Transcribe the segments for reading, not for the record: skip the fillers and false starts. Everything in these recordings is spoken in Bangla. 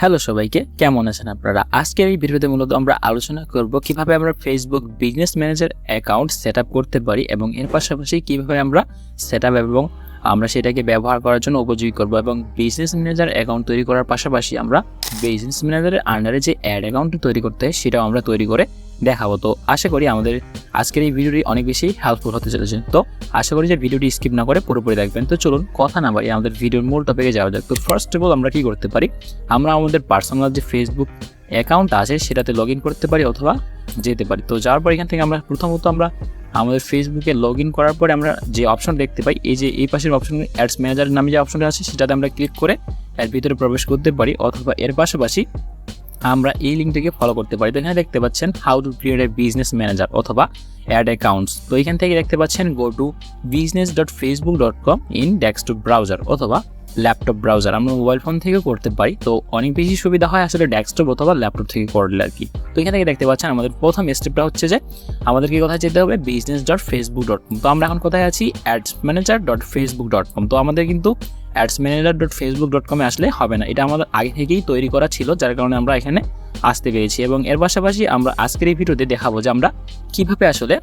হ্যালো সবাইকে, কেমন আছেন আপনারা? আজকের এই ভিডিওতে মূলত আমরা আলোচনা করব কিভাবে আমরা Facebook business manager account set up করতে পারি এবং এর পাশাপাশি কিভাবে আমরা সেট আপ এবং আমরা সেটাকে ব্যবহার করার জন্য উপযোগী করব এবং বিজনেস ম্যানেজার অ্যাকাউন্ট তৈরি করার পাশাপাশি আমরা বিজনেস ম্যানেজারের আন্ডারে যে অ্যাড অ্যাকাউন্ট তৈরি করতে হয় সেটাও আমরা তৈরি করে দেখাবো। তো আশা করি আমাদের আজকের এই ভিডিওটি অনেক বেশি হেল্পফুল হতে চলেছে। তো আশা করি যে ভিডিওটি স্কিপ না করে পুরোপুরি দেখবেন। তো চলুন কথা না বাড়িয়ে আমাদের ভিডিওর মূল টপিকে যাওয়া যাক। তো ফার্স্ট অফ অল আমরা কি করতে পারি, আমরা আমাদের পার্সোনাল যে ফেসবুক অ্যাকাউন্ট আছে সেটাতে লগ ইন করতে পারি অথবা যেতে পারি। তো যাওয়ার পর এখান থেকে আমরা প্রথমত আমরা আমাদের ফেসবুকে লগ ইন করার পরে আমরা যে অপশন দেখতে পাই, এই যে এই পাশের অপশন অ্যাডস ম্যানেজার নামে যে অপশনটা আছে সেটাতে আমরা ক্লিক করে এর ভিতরে প্রবেশ করতে পারি অথবা এর পাশাপাশি আমরা এই লিঙ্কটাকে ফলো করতে পারি। তো এখানে দেখতে পাচ্ছেন how to create a business manager অথবা অ্যাড অ্যাকাউন্টস। তো এখান থেকে দেখতে পাচ্ছেন go to business.facebook.com in desktop browser অথবা ল্যাপটপ ব্রাউজার। আমরা মোবাইল ফোন থেকেও করতে পারি, তো অনেক বেশি সুবিধা হয় আসলে ডেস্কটপ অথবা ল্যাপটপ থেকে করলে আর কি। তো এখান থেকে দেখতে পাচ্ছেন আমাদের প্রথম স্টেপটা হচ্ছে যে আমাদেরকে কোথায় যেতে হবে, business.facebook.com। তো আমরা এখন কোথায় আছি, adsmanager.facebook.com। তো আমাদের কিন্তু adsmanager.facebook.com এ আসলে হবে না, এটা আমাদের আগে থেকেই তৈরি করা ছিল, যার কারণে আমরা এখানে আসতে পেরেছি। এবং এর পাশাপাশি আমরা আজকের এই ভিডিওতে দেখাবো যে আমরা কীভাবে আসলে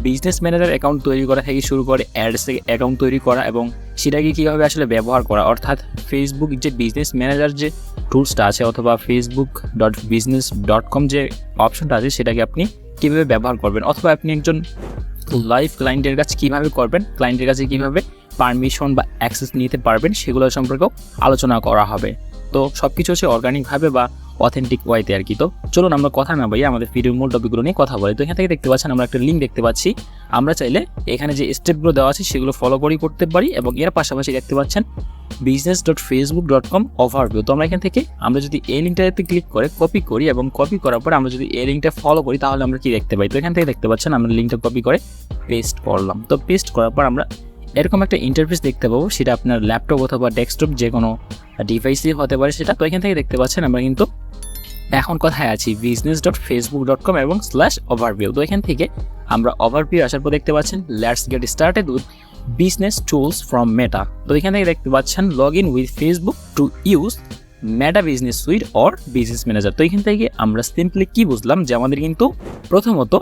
বিজনেস ম্যানেজার অ্যাকাউন্ট তৈরি করা থেকে শুরু করে অ্যাডস অ্যাকাউন্ট তৈরি করা এবং সেটাকে কীভাবে আসলে ব্যবহার করা, অর্থাৎ ফেসবুক যে বিজনেস ম্যানেজার যে টুলসটা আছে অথবা facebook.business.com যে অপশনটা আছে সেটাকে আপনি কীভাবে ব্যবহার করবেন অথবা আপনি একজন লাইভ ক্লায়েন্টের কাছে কীভাবে করবেন, ক্লায়েন্টের কাছে কীভাবে পারমিশন বা অ্যাক্সেস নিতে পারবেন সেগুলো সম্পর্কেও আলোচনা করা হবে। তো সব কিছু হচ্ছে অর্গানিকভাবে বা অথেন্টিক ওয়াইতে আর কি। তো চলুন আমরা কথা না বলি, আমাদের ভিডিওর মূল টপিকগুলো নিয়ে কথা বলি। তো এখান থেকে দেখতে পাচ্ছেন আমরা একটা লিঙ্ক দেখতে পাচ্ছি, আমরা চাইলে এখানে যে স্টেপগুলো দেওয়া আছে সেগুলো ফলো করেই করতে পারি এবং এর পাশাপাশি দেখতে পাচ্ছেন business.facebook.com ওভারভিউ। তো আমরা এখান থেকে আমরা যদি এই লিঙ্কটাতে ক্লিক করে কপি করি এবং কপি করার পর আমরা যদি এই লিঙ্কটা ফলো করি তাহলে আমরা কি দেখতে পাই। তো এখান থেকে দেখতে পাচ্ছেন আমরা লিঙ্কটা কপি করে পেস্ট করলাম। তো পেস্ট করার পর আমরা এরকম একটা ইন্টারফেস দেখতে পাবো, সেটা আপনার ল্যাপটপ অথবা ডেস্কটপ যে কোনো ডিভাইসই হতে পারে সেটা। তো এখান থেকে দেখতে পাচ্ছেন আমরা কিন্তু এখন কোথায় আছি, business.facebook.com এবং /overview। তো এখান থেকে আমরা ওভারভিউ আসার পর দেখতে পাচ্ছেন let's get started with business tools from Meta. তো এখান থেকে দেখতে পাচ্ছেন log in with Facebook to use Meta business suite or business manager. তো এখান থেকে আমরা সিম্পলি কি বুঝলাম যে আমাদের কিন্তু প্রথমত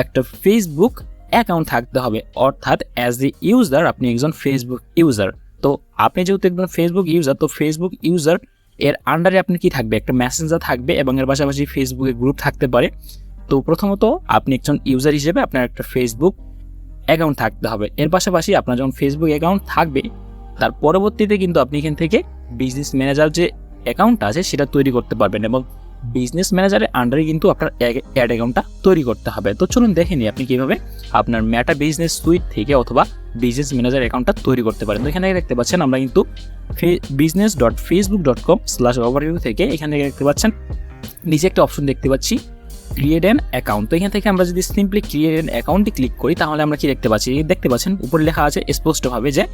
একটা ফেসবুক অ্যাকাউন্ট থাকতে হবে, অর্থাৎ অ্যাজ এ ইউজার আপনি একজন ফেসবুক ইউজার। তো আপনি যেহেতু একজন ফেসবুক ইউজার, তো ফেসবুক ইউজার এর আন্ডারে আপনি কি থাকবে, একটা মেসেঞ্জার থাকবে এবং এর পাশাপাশি ফেসবুকে গ্রুপ থাকতে পারে। তো প্রথমত আপনি একজন ইউজার হিসেবে আপনার একটা ফেসবুক অ্যাকাউন্ট থাকতে হবে। এর পাশাপাশি আপনার যখন ফেসবুক অ্যাকাউন্ট থাকবে তার পরবর্তীতে কিন্তু আপনি এখান থেকে বিজনেস ম্যানেজার যে অ্যাকাউন্টটা আছে সেটা তৈরি করতে পারবেন এবং বিজনেস ম্যানেজারের আন্ডারে কিন্তু আপনার অ্যাড অ্যাকাউন্টটা তৈরি করতে হবে। তো চলুন দেখে নিই আপনি কীভাবে আপনার মেটা বিজনেস সুইট থেকে অথবা বিজনেস ম্যানেজার অ্যাকাউন্টটা তৈরি করতে পারেন। তো এখানে দেখতে পাচ্ছেন আমরা কিন্তু business.facebook.com /overview থেকে এখান থেকে দেখতে পাচ্ছেন নিচে একটা অপশন দেখতে পাচ্ছি ক্রিয়েট অ্যান অ্যাকাউন্ট। তো এখান থেকে আমরা যদি সিম্পলি ক্রিয়েট অ্যান অ্যাকাউন্টে ক্লিক করি তাহলে আমরা কি দেখতে পাচ্ছি, দেখতে পাচ্ছেন উপরে লেখা আছে স্পষ্টভাবে যে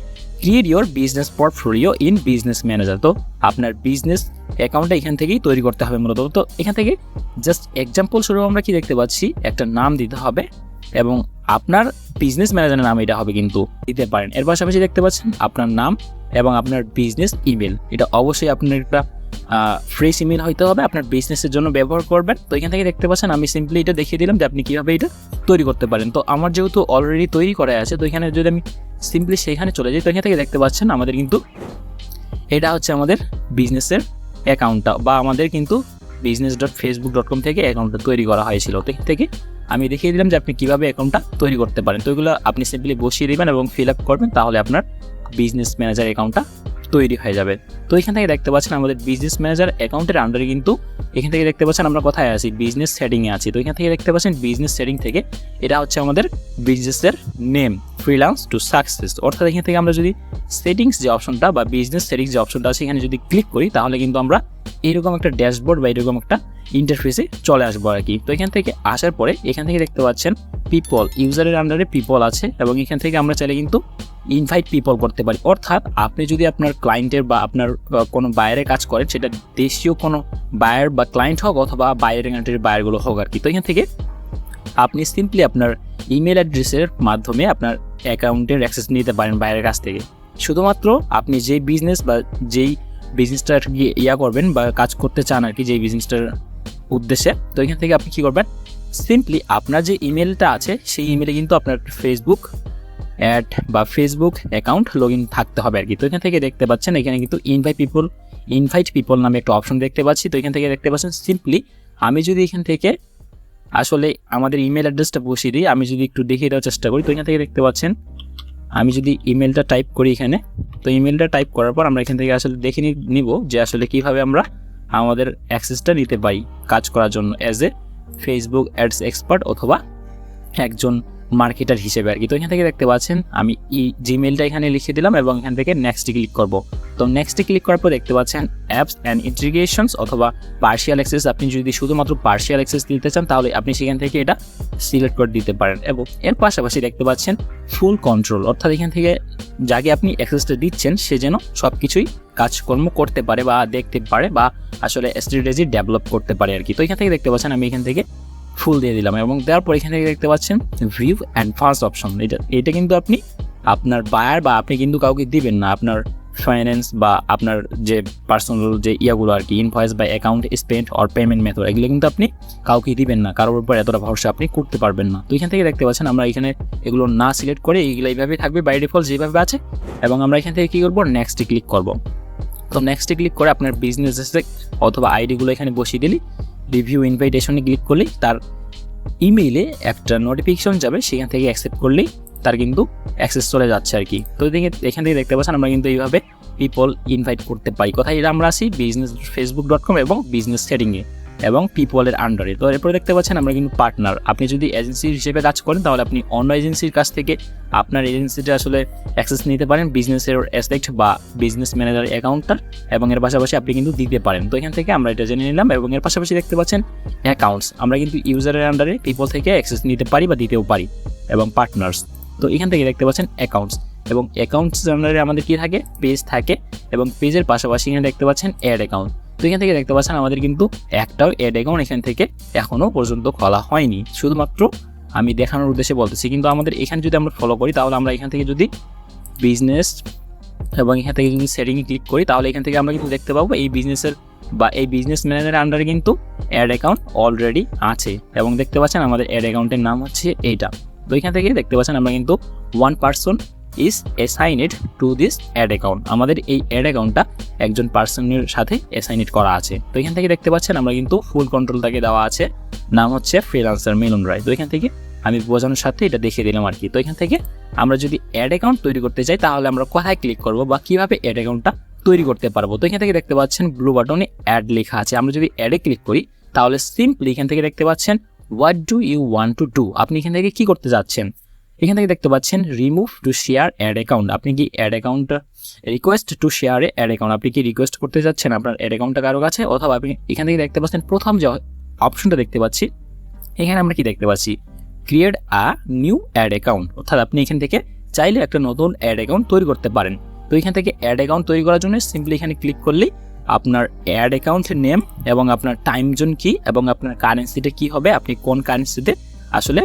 create your business portfolio in business manager. তো আপনার বিজনেস অ্যাকাউন্টটা এখান থেকেই তৈরি করতে হবে মূলত। তো এখান থেকে জাস্ট এক্সাম্পল স্বরূপ আমরা কি দেখতে পাচ্ছি, একটা নাম দিতে হবে এবং আপনার বিজনেস ম্যানেজারের নাম এটা হবে কিন্তু দিতে পারেন। এর পাশাপাশি দেখতে পাচ্ছেন আপনার নাম এবং আপনার বিজনেস ইমেল, এটা অবশ্যই আপনার একটা ফ্রেশ ইমেল হইতে হবে, আপনার বিজনেসের জন্য ব্যবহার করবেন। তো এখান থেকে দেখতে পাচ্ছেন আমি সিম্পলি এটা দেখিয়ে দিলাম যে আপনি কীভাবে এটা তৈরি করতে পারেন। তো আমার যেহেতু অলরেডি তৈরি করা আছে, তো এখানে যদি আমি সিম্পলি সেখানে চলে যাই, তো এখান থেকে দেখতে পাচ্ছেন আমাদের কিন্তু এটা হচ্ছে আমাদের বিজনেসের অ্যাকাউন্টটা বা আমাদের কিন্তু business.facebook.com থেকে অ্যাকাউন্টটা তৈরি করা হয়েছিল। তো এখান থেকে আমি দেখিয়ে দিলাম যে আপনি কীভাবে অ্যাকাউন্টটা তৈরি করতে পারেন। তো এগুলো আপনি সিম্পলি বসিয়ে দেবেন এবং ফিল আপ করবেন, তাহলে আপনার বিজনেস ম্যানেজার অ্যাকাউন্টটা তৈরি হয়ে যাবে। তো এখান থেকে দেখতে পাচ্ছেন আমাদের বিজনেস ম্যানেজার অ্যাকাউন্টের আন্ডারে কিন্তু এখান থেকে দেখতে পাচ্ছেন আমরা কোথায় আছি, বিজনেস সেটিংয়ে আছি। তো এখান থেকে দেখতে পাচ্ছেন বিজনেস সেটিং থেকে এটা হচ্ছে আমাদের বিজনেসের নেম ফ্রিল্যান্স টু সাকসেস, অর্থাৎ এখান থেকে আমরা যদি সেটিংস যে অপশনটা বা বিজনেস সেটিংস যে অপশনটা আছে এখানে যদি ক্লিক করি তাহলে কিন্তু আমরা এরকম একটা ড্যাশবোর্ড বা এরকম একটা ইন্টারফেসে চলে আসবো আর কি। তো এখান থেকে আসার পরে এখান থেকে দেখতে পাচ্ছেন পিপল, ইউজারের আন্ডারে পিপল আছে এবং এখান থেকে আমরা চাইলে কিন্তু ইনভাইট পিপল করতে পারি, অর্থাৎ আপনি যদি আপনার ক্লায়েন্টের বা আপনার কোনো বায়ারে কাজ করেন, সেটা দেশীয় কোনো বায়ার বা ক্লায়েন্ট হোক অথবা বাইরের কান্ট্রির বায়ারগুলো হোক আর কি। তো এখান থেকে আপনি সিম্পলি আপনার ইমেল অ্যাড্রেসের মাধ্যমে আপনার অ্যাকাউন্টের অ্যাক্সেস নিতে পারেন বাইরের কাছ থেকে। শুধুমাত্র আপনি যেই বিজনেস বা যেই বিজনেসটা ইয়া করবেন বা কাজ করতে চান আর কি, যে বিজনেসটার উদ্দেশ্যে। তো এখান থেকে আপনি কী করবেন, সিম্পলি আপনার যে ইমেলটা আছে সেই ইমেলে কিন্তু আপনার ফেসবুক অ্যাড বা ফেসবুক অ্যাকাউন্ট লগ ইন থাকতে হবে আর কি। তো এখান থেকে দেখতে পাচ্ছেন এখানে কিন্তু ইনভাইট পিপল নামে একটা অপশন দেখতে পাচ্ছি। তো এখান থেকে দেখতে পাচ্ছেন সিম্পলি আমি যদি এখান থেকে আসলে আমাদের ইমেল অ্যাড্রেসটা বসিয়ে দিই, আমি যদি একটু দেখিয়ে দেওয়ার চেষ্টা করি, তো এখান থেকে দেখতে পাচ্ছেন আমি যদি ইমেলটা টাইপ করি এখানে, তো ইমেলটা টাইপ করার পর আমরা এখান থেকে আসলে দেখে নিব যে আসলে কীভাবে আমরা আমাদের অ্যাক্সেসটা নিতে পারি কাজ করার জন্য as a Facebook ads expert অথবা একজন মার্কেটার হিসেবে আর কি। তো এখান থেকে দেখতে পাচ্ছেন আমি জিমেলটা এখানে লিখে দিলাম এবং এখান থেকে নেক্সটে ক্লিক করব। তো নেক্সটে ক্লিক করার পর দেখতে পাচ্ছেন অ্যাপস অ্যান্ড ইন্টিগ্রেশনস অথবা পার্শিয়াল অ্যাক্সেস। আপনি যদি শুধুমাত্র পার্শিয়াল অ্যাক্সেস দিতে চান তাহলে আপনি সেখান থেকে এটা সিলেক্ট করে দিতে পারেন। এবং এর পাশাপাশি দেখতে পাচ্ছেন ফুল কন্ট্রোল, অর্থাৎ এখান থেকে যাকে আপনি অ্যাক্সেসটা দিচ্ছেন সে যেন সব কিছুই কাজকর্ম করতে পারে বা দেখতে পারে বা আসলে স্ট্র্যাটেজি ডেভেলপ করতে পারে আর কি। তো এখান থেকে দেখতে পাচ্ছেন আমি এখান থেকে ফুল দিয়ে দিলাম এবং দেওয়ার পর এখান থেকে দেখতে পাচ্ছেন ভিউ অ্যান্ড ফার্স্ট অপশন। এটা কিন্তু আপনি আপনার বায়ার বা আপনি কিন্তু কাউকে দিবেন না, আপনার ফাইন্যান্স বা আপনার যে পার্সোনাল যে ইয়াগুলো আর কি, ইনভয়েস বা account spend or payment method, এগুলো কিন্তু আপনি কাউকে দিবেন না, কারোর উপর এতটা ভরসা আপনি করতে পারবেন না। তো এখান থেকে দেখতে পাচ্ছেন আমরা এখানে এগুলো না সিলেক্ট করে এগুলো এইভাবে থাকবে বাই ডিফল্ট যেভাবে আছে এবং আমরা এখান থেকে কী করবো, নেক্সটে ক্লিক করব। তো নেক্সটে ক্লিক করে আপনার বিজনেস অথবা আইডিগুলো এখানে বসিয়ে দিলি, রিভিউ ইনভাইটেশনে ক্লিক করলেই তার ইমেইলে একটা নোটিফিকেশন যাবে, সেখান থেকে অ্যাকসেপ্ট করলেই তার কিন্তু অ্যাক্সেস চলে যাচ্ছে আর কি। তো এখান থেকে দেখতে পাচ্ছেন আমরা কিন্তু এইভাবে পিপল ইনভাইট করতে পারি। কোথায় এটা আমরা আসি, বিজনেস facebook.com এবং বিজনেস সেটিংয়ে এবং পিপলের আন্ডারে। তো এরপরে দেখতে পাচ্ছেন আমরা কিন্তু পার্টনার, আপনি যদি এজেন্সি হিসেবে কাজ করেন তাহলে আপনি অন্য এজেন্সির কাছ থেকে আপনার এজেন্সিটা আসলে অ্যাক্সেস নিতে পারেন বিজনেসের অ্যাসপেক্ট বা বিজনেস ম্যানেজার অ্যাকাউন্টটা, এবং এর পাশাপাশি আপনি কিন্তু দিতে পারেন। তো এখান থেকে আমরা এটা জেনে নিলাম এবং এর পাশাপাশি দেখতে পাচ্ছেন অ্যাকাউন্টস, আমরা কিন্তু ইউজারের আন্ডারে পিপল থেকে অ্যাক্সেস নিতে পারি বা দিতেও পারি, এবং পার্টনার্স। তো এখান থেকে দেখতে পাচ্ছেন অ্যাকাউন্টস, এবং অ্যাকাউন্টস আন্ডারে আমাদের কী থাকে, পেজ থাকে, এবং পেজের পাশাপাশি এখানে দেখতে পাচ্ছেন অ্যাড অ্যাকাউন্ট। তো এখান থেকে দেখতে পাচ্ছেন আমাদের কিন্তু একটাও অ্যাড অ্যাকাউন্ট এখান থেকে এখনও পর্যন্ত খোলা হয়নি, শুধুমাত্র আমি দেখানোর উদ্দেশ্যে বলতেছি। কিন্তু আমাদের এখানে যদি আমরা ফলো করি তাহলে আমরা এখান থেকে যদি বিজনেস এবং এখান থেকে যদি সেটিংয়ে ক্লিক করি তাহলে এখান থেকে আমরা কিন্তু দেখতে পাবো এই বিজনেসের বা এই বিজনেস ম্যানেজারের আন্ডারে কিন্তু অ্যাড অ্যাকাউন্ট অলরেডি আছে, এবং দেখতে পাচ্ছেন আমাদের অ্যাড অ্যাকাউন্টের নাম হচ্ছে এইটা। তো এখান থেকে দেখতে পাচ্ছেন আমরা কিন্তু 1 person is assigned to this ad account, আমাদের এই অ্যাড অ্যাকাউন্টটা একজন পার্সনের সাথে অ্যাসাইনেড করা আছে। তো এখান থেকে দেখতে পাচ্ছেন আমরা কিন্তু ফুল কন্ট্রোলটাকে দেওয়া আছে, নাম হচ্ছে ফ্রিল্যান্সার মিলন রায়। তো এখান থেকে আমি বোঝানোর সাথে এটা দেখিয়ে দিলাম আর কি। তো এখান থেকে আমরা যদি অ্যাড অ্যাকাউন্ট তৈরি করতে চাই তাহলে আমরা কোথায় ক্লিক করব বা কীভাবে অ্যাড অ্যাকাউন্টটা তৈরি করতে পারবো। তো এখান থেকে দেখতে পাচ্ছেন ব্লু বাটনে অ্যাড লেখা আছে, আমরা যদি অ্যাডে ক্লিক করি তাহলে সিম্পলি এখান থেকে দেখতে পাচ্ছেন what do you want to do, আপনি এখান থেকে কী করতে যাচ্ছেন। এখান থেকে দেখতে পাচ্ছেন remove to share add account, আপনি কি অ্যাড অ্যাকাউন্টটা request to share add account, আপনি কি রিকোয়েস্ট করতে যাচ্ছেন আপনার অ্যাড অ্যাকাউন্টটা কারো কাছে, অথবা আপনি এখান থেকে দেখতে পাচ্ছেন প্রথম যে অপশনটা দেখতে পাচ্ছি এখানে আমরা কি দেখতে পাচ্ছি, create a new add account, অর্থাৎ আপনি এখান থেকে চাইলে একটা নতুন অ্যাড অ্যাকাউন্ট তৈরি করতে পারেন। তো এখান থেকে অ্যাড অ্যাকাউন্ট তৈরি করার জন্য সিম্পলি এখানে ক্লিক করলেই আপনার অ্যাড অ্যাকাউন্টের নেম এবং আপনার টাইম জোন কী এবং আপনার কারেন্সিটা কী হবে, আপনি কোন কারেন্সিতে আসলে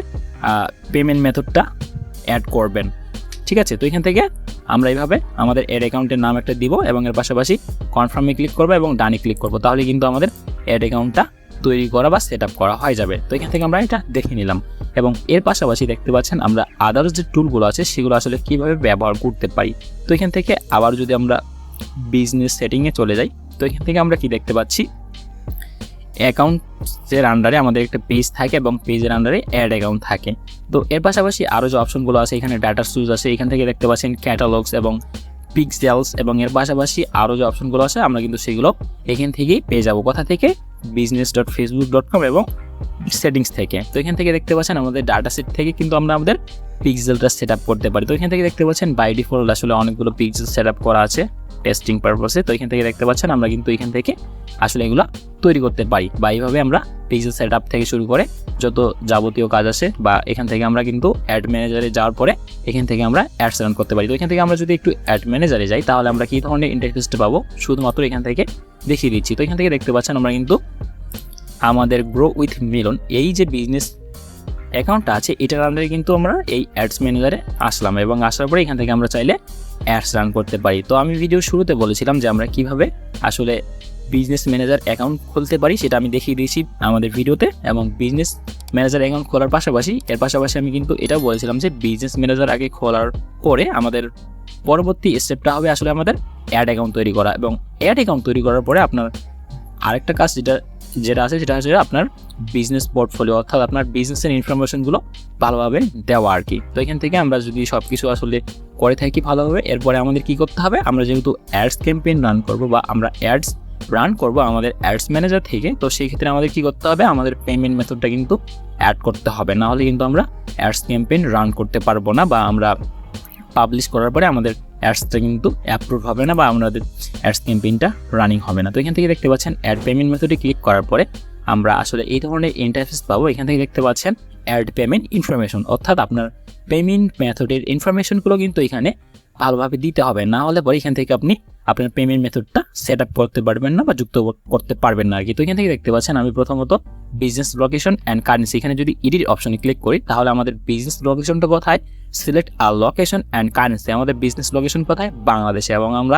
পেমেন্ট মেথডটা অ্যাড করবেন, ঠিক আছে। তো এখান থেকে আমরা এইভাবে আমাদের অ্যাড অ্যাকাউন্টের নাম একটা দিব এবং এর পাশাপাশি কনফার্মে ক্লিক করবো এবং ডানে ক্লিক করবো, তাহলে কিন্তু আমাদের অ্যাড অ্যাকাউন্টটা তৈরি করা বা সেট আপ করা হয়ে যাবে। তো এখান থেকে আমরা এটা দেখে নিলাম এবং এর পাশাপাশি দেখতে পাচ্ছেন আমরা আদার্স যে টুলগুলো আছে সেগুলো আসলে কীভাবে ব্যবহার করতে পারি। তো এখান থেকে আবার যদি আমরা বিজনেস সেটিংয়ে চলে যাই, তো এখান থেকে আমরা কি দেখতে পাচ্ছি, অ্যাকাউন্টের আন্ডারে আমাদের একটা পেজ থাকে এবং পেজের আন্ডারে অ্যাড অ্যাকাউন্ট থাকে। তো এর পাশাপাশি আরও যে অপশনগুলো আছে এখানে ডাটা সুজ আছে, এখান থেকে দেখতে পাচ্ছেন ক্যাটালগস এবং পিক্সেলস, এবং এর পাশাপাশি আরও যে অপশনগুলো আছে আমরা কিন্তু সেগুলো এখান থেকেই পেয়ে যাবো, কোথা থেকে, business.facebook.com এবং সেটিংস থেকে। তো এখান থেকে দেখতে পাচ্ছেন আমাদের ডাটা সেট থেকে কিন্তু আমরা আমাদের পিক্সেলটা সেট আপ করতে পারি। তো এখান থেকে দেখতে পাচ্ছেন বাই ডিফল্ট আসলে অনেকগুলো পিক্সেল সেট আপ করা আছে টেস্টিং পারপাসে। তো এখান থেকে দেখতে পাচ্ছেন আমরা কিন্তু এখান থেকে আসলে এগুলো তৈরি করতে পারি, বা এইভাবে আমরা পিক্সেল সেট আপ থেকে শুরু করে যত যাবতীয় কাজ আছে, বা এখান থেকে আমরা কিন্তু অ্যাড ম্যানেজারে যাওয়ার পরে এখান থেকে আমরা অ্যাডস রান করতে পারি। তো এখান থেকে আমরা যদি একটু অ্যাড ম্যানেজারে যাই তাহলে আমরা কী ধরনের ইন্টারফেসটা পাবো শুধুমাত্র এখান থেকে দেখিয়ে দিচ্ছি। তো এখান থেকে দেখতে পাচ্ছেন আমরা কিন্তু আমাদের গ্রো উইথ মিলন এই যে বিজনেস অ্যাকাউন্টটা আছে এটার আন্ডারে কিন্তু আমরা এই অ্যাডস ম্যানেজারে আসলাম, এবং আসার পরে এখান থেকে আমরা চাইলে অ্যাডস রান করতে পারি। তো আমি ভিডিওর শুরুতে বলেছিলাম যে আমরা কিভাবে আসলে বিজনেস ম্যানেজার অ্যাকাউন্ট খুলতে পারি সেটা আমি দেখিয়ে দিয়েছি আমাদের ভিডিওতে। এবং বিজনেস ম্যানেজার অ্যাকাউন্ট খোলার পাশাপাশি আমি কিন্তু এটাও বলেছিলাম যে বিজনেস ম্যানেজার আগে খোলার পরে আমাদের পরবর্তী স্টেপটা হবে আসলে আমাদের অ্যাড অ্যাকাউন্ট তৈরি করা। এবং অ্যাড অ্যাকাউন্ট তৈরি করার পরে আপনার আরেকটা কাজ যেটা আছে সেটা হচ্ছে আপনার বিজনেস পোর্টফোলিও, অর্থাৎ আপনার বিজনেসের ইনফরমেশনগুলো ভালোভাবে দেওয়া আর কি। তো এখান থেকে আমরা যদি সব কিছু আসলে করে থাকি ভালোভাবে, এরপরে আমাদের কি করতে হবে, আমরা যেহেতু অ্যাডস ক্যাম্পেইন রান করব বা আমরা অ্যাডস রান করব আমাদের অ্যাডস ম্যানেজার থেকে, তো সেই ক্ষেত্রে আমাদের কি করতে হবে, আমাদের পেমেন্ট মেথডটা কিন্তু অ্যাড করতে হবে, না হলে কিন্তু আমরা অ্যাডস ক্যাম্পেইন রান করতে পারবো না, বা আমরা পাবলিশ করার পরে আমাদের অ্যাডসটা কিন্তু অ্যাপ্রুভ হবে না, বা আমাদের অ্যাডস ক্যাম্পেইনটা রানিং হবে না। তো এখান থেকে দেখতে পাচ্ছেন অ্যাড পেমেন্ট মেথডে ক্লিক করার পরে আমরা আসলে এই ধরনের ইন্টারফেস পাবো। এখান থেকে দেখতে পাচ্ছেন অ্যাড পেমেন্ট ইনফরমেশন, অর্থাৎ আপনার পেমেন্ট মেথডের ইনফরমেশনগুলো কিন্তু এখানে ভালোভাবে দিতে হবে, না হলে পরে এখান থেকে আপনি আপনার পেমেন্ট মেথডটা সেট আপ করতে পারবেন না বা যুক্ত করতে পারবেন না আর কি। তো এখান থেকে দেখতে পাচ্ছেন আমি প্রথমত বিজনেস লোকেশন অ্যান্ড কারেন্সি, এখানে যদি এডিট অপশনে ক্লিক করি তাহলে আমাদের বিজনেস লোকেশনটা কোথায়, select your location and currency, আমাদের বিজনেস লোকেশন কোথায়, বাংলাদেশে, এবং আমরা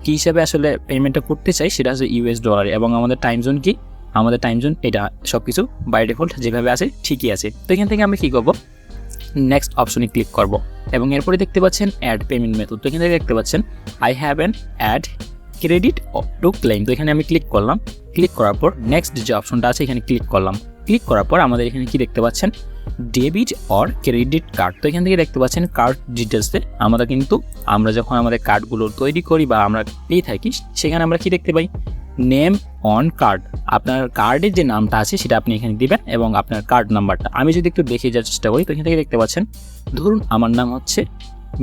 কী হিসাবে আসলে পেমেন্টটা করতে চাই সেটা হচ্ছে ইউএস ডলারে, এবং আমাদের টাইম জোন কি, আমাদের টাইম জোন এটা সব কিছু বাই ডিফল্ট যেভাবে আছে ঠিকই আছে। তো এখান থেকে আমি কী করবো, নেক্সট অপশনে ক্লিক করব, এবং এরপরে দেখতে পাচ্ছেন অ্যাড পেমেন্ট মেথড। তো এখান থেকে দেখতে পাচ্ছেন I have an add credit to claim. তো এখানে আমি ক্লিক করলাম, ক্লিক করার পর নেক্সট যে অপশনটা আছে এখানে ক্লিক করলাম, ক্লিক করার পর আমাদের এখানে কি দেখতে পাচ্ছেন, ডেবিট অর ক্রেডিট কার্ড। তো এখান থেকে দেখতে পাচ্ছেন কার্ড ডিটেলসে আমরা যখন আমাদের কার্ডগুলো তৈরি করি বা আমরা পেয়ে থাকি, সেখানে আমরা কি দেখতে পাই, নেম অন কার্ড, আপনার কার্ডের যে নামটা আছে সেটা আপনি এখানে দিবেন, এবং আপনার কার্ড নাম্বারটা আমি যদি একটু দেখে যাওয়ার চেষ্টা করি, তো এখান থেকে দেখতে পাচ্ছেন ধরুন আমার নাম হচ্ছে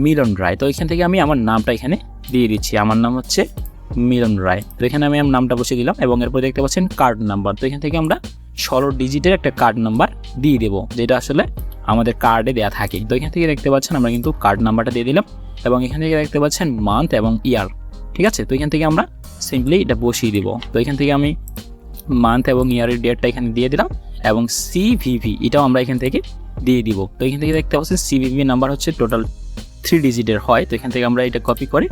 মিলন রায়। তো এখান থেকে আমি আমার নামটা এখানে দিয়ে দিচ্ছি, আমার নাম হচ্ছে মিলন রায়। তো এখানে আমি আমার নামটা বসিয়ে দিলাম, এবং এরপর দেখতে পাচ্ছেন কার্ড নাম্বার। তো এখান থেকে আমরা 16 ডিজিটের একটা কার্ড নাম্বার দিয়ে দেবো, যেটা আসলে আমাদের কার্ডে দেওয়া থাকে। তো এখান থেকে দেখতে পাচ্ছেন আমরা কিন্তু কার্ড নাম্বারটা দিয়ে দিলাম, এবং এখান থেকে দেখতে পাচ্ছেন মান্থ এবং ইয়ার, ঠিক আছে। তো এখান থেকে আমরা সিম্পলি এটা বসিয়ে দিব। তো এখান থেকে আমি মান্থ এবং ইয়ারের ডেটটা এখানে দিয়ে দিলাম, এবং সিভিভি এটাও আমরা এখান থেকে দিয়ে দিব। তো এখান থেকে দেখতে পাচ্ছেন সিভিভি নাম্বার হচ্ছে টোটাল 3 ডিজিটের হয়। তো এখান থেকে আমরা এটা কপি করে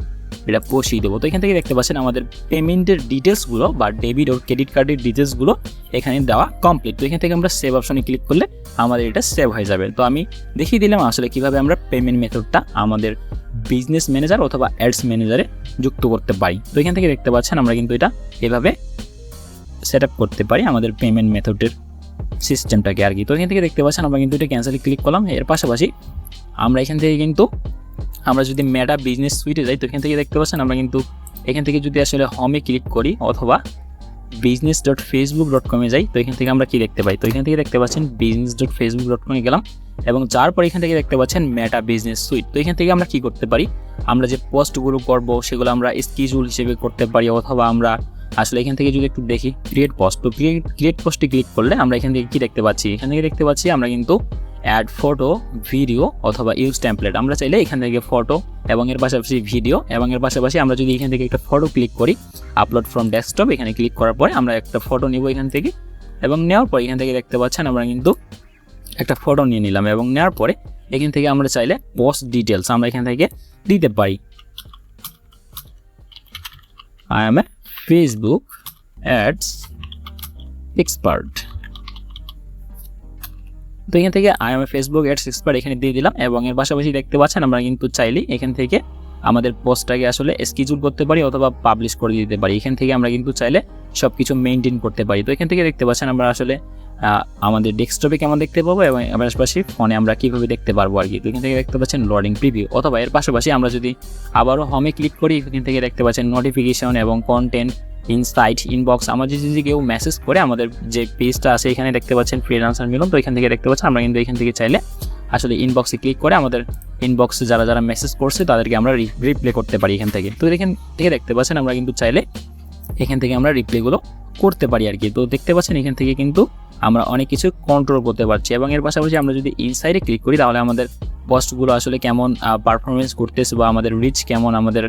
এটা বসিয়ে দেবো। তো এখান থেকে দেখতে পাচ্ছেন আমাদের পেমেন্টের ডিটেলসগুলো বা ডেবিট ও ক্রেডিট কার্ডের ডিটেলসগুলো এখানে দেওয়া কমপ্লিট। তো এখান থেকে আমরা সেভ অপশনে ক্লিক করলে আমাদের এটা সেভ হয়ে যাবে। তো আমি দেখিয়ে দিলাম আসলে কীভাবে আমরা পেমেন্ট মেথডটা আমাদের বিজনেস ম্যানেজার অথবা অ্যাডস ম্যানেজারে যুক্ত করতে পারি। তো এখান থেকে দেখতে পাচ্ছেন আমরা কিন্তু এটা এভাবে সেট আপ করতে পারি আমাদের পেমেন্ট মেথডের সিস্টেমটাকে আর কি। তো এখান থেকে দেখতে পাচ্ছেন আমরা কিন্তু এটা ক্যান্সেলে ক্লিক করলাম। এর পাশাপাশি আমরা এখান থেকে কিন্তু আমরা যদি মেটা বিজনেস সুইটে যাই, তো এখান থেকে দেখতে পাচ্ছেন আমরা কিন্তু এখান থেকে যদি আসলে হোমে ক্লিক করি অথবা business.facebook.com যাই, তো এখান থেকে আমরা কি দেখতে পাই, তো এখান থেকে দেখতে পাচ্ছেন business.facebook.com গেলাম, এবং যার পর এখান থেকে দেখতে পাচ্ছেন মেটা বিজনেস সুইট। তো এখান থেকে আমরা কি করতে পারি, আমরা যে পোস্টগুলো করব সেগুলো আমরা স্কেজুল হিসেবে করতে পারি, অথবা আমরা আসলে এখান থেকে যদি একটু দেখি ক্রিয়েট পোস্ট, তো ক্রিয়েট পোস্টে ক্লিক করলে আমরা এখান থেকে কি দেখতে পাচ্ছি, এখান থেকে দেখতে পাচ্ছি আমরা কিন্তু অ্যাড ফটো, ভিডিও অথবা ইউজ টেমপ্লেট। আমরা চাইলে এখান থেকে ফটো এবং এর পাশাপাশি ভিডিও, এবং এর পাশাপাশি আমরা যদি এখান থেকে একটা ফটো ক্লিক করি আপলোড ফ্রম ডেস্কটপ, এখানে ক্লিক করার পরে আমরা একটা ফটো নিব এখান থেকে, এবং নেওয়ার পর এখান থেকে দেখতে পাচ্ছেন আমরা কিন্তু একটা ফটো নিয়ে নিলাম, এবং নেওয়ার পরে এখান থেকে আমরা চাইলে পোস্ট ডিটেলস আমরা এখান থেকে দিতে পারি। I M A Facebook ads expert. তো এখান থেকে I M A Facebook ads expert এখানে দিয়ে দিলাম, এবং এর পাশাপাশি দেখতে পাচ্ছেন আমরা কিন্তু চাইলেই এখান থেকে আমাদের পোস্টটাকে আসলে স্কেজুল করতে পারি অথবা পাবলিশ করে দিতে পারি। এখান থেকে আমরা কিন্তু চাইলে সব কিছু মেনটেন করতে পারি। তো এখান থেকে দেখতে পাচ্ছেন আমরা আসলে আমাদের ডেস্কটপে কেমন দেখতে পাবো, এবং এর পাশাপাশি ফোনে আমরা কীভাবে দেখতে পারবো আর কি। তো এখান থেকে দেখতে পাচ্ছেন লোডিং প্রিভিউ, অথবা এর পাশাপাশি আমরা যদি আবারও হোমে ক্লিক করি, এখান থেকে দেখতে পাচ্ছেন নোটিফিকেশন এবং কন্টেন্ট, ইনসাইট, ইনবক্স। আমরা যদি কেউ মেসেজ করে আমাদের যে পেজটা আছে এখানে দেখতে পাচ্ছেন ফ্রিল্যান্সার মিলন, তো এখান থেকে দেখতে পাচ্ছেন আমরা কিন্তু এখান থেকে চাইলে আসলে ইনবক্সে ক্লিক করে আমাদের ইনবক্সে যারা মেসেজ করছে তাদেরকে আমরা রিপ্লাই করতে পারি এখান থেকে। তো এখান থেকে দেখতে পাচ্ছেন আমরা কিন্তু চাইলে এখান থেকে আমরা রিপ্লাইগুলো করতে পারি আর কি। তো দেখতে পাচ্ছেন এখান থেকে কিন্তু আমরা অনেক কিছু কন্ট্রোল করতে পারছি, এবং এর পাশাপাশি আমরা যদি ইনসাইডে ক্লিক করি তাহলে আমাদের পোস্টগুলো আসলে কেমন পারফরমেন্স করতেছে বা আমাদের রিচ কেমন, আমাদের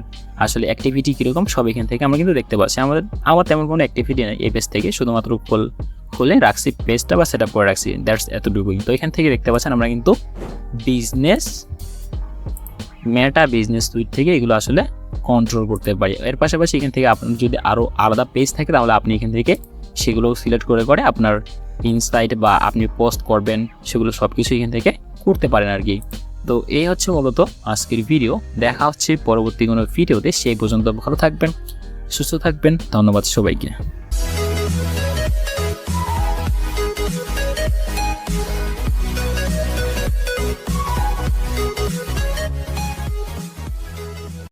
আসলে অ্যাক্টিভিটি কীরকম সব এখান থেকে আমরা কিন্তু দেখতে পাচ্ছি। আমার তেমন কোনো অ্যাক্টিভিটি নেই এই পেজ থেকে, শুধুমাত্র খুলে রাখছি পেজটা বা সেট আপ করে রাখছি, দ্যাটস এতটুকুই। তো এখান থেকে দেখতে পাচ্ছেন আমরা কিন্তু বিজনেস মেটা বিজনেস সুইট থেকে এগুলো আসলে কন্ট্রোল করতে পারি। এর পাশাপাশি এখান থেকে আপনার যদি আরও আলাদা পেজ থাকে তাহলে আপনি এখান থেকে সেগুলো সিলেক্ট করে আপনার ইনসাইট বা আপনি পোস্ট করবেন সেগুলো সব কিছু এখান থেকে করতে পারেন আর কি। তো এই হচ্ছে মূলত আজকের ভিডিও। দেখা হচ্ছে পরবর্তী কোনো ভিডিওতে। সেই পর্যন্ত ভালো থাকবেন, সুস্থ থাকবেন। ধন্যবাদ সবাইকে।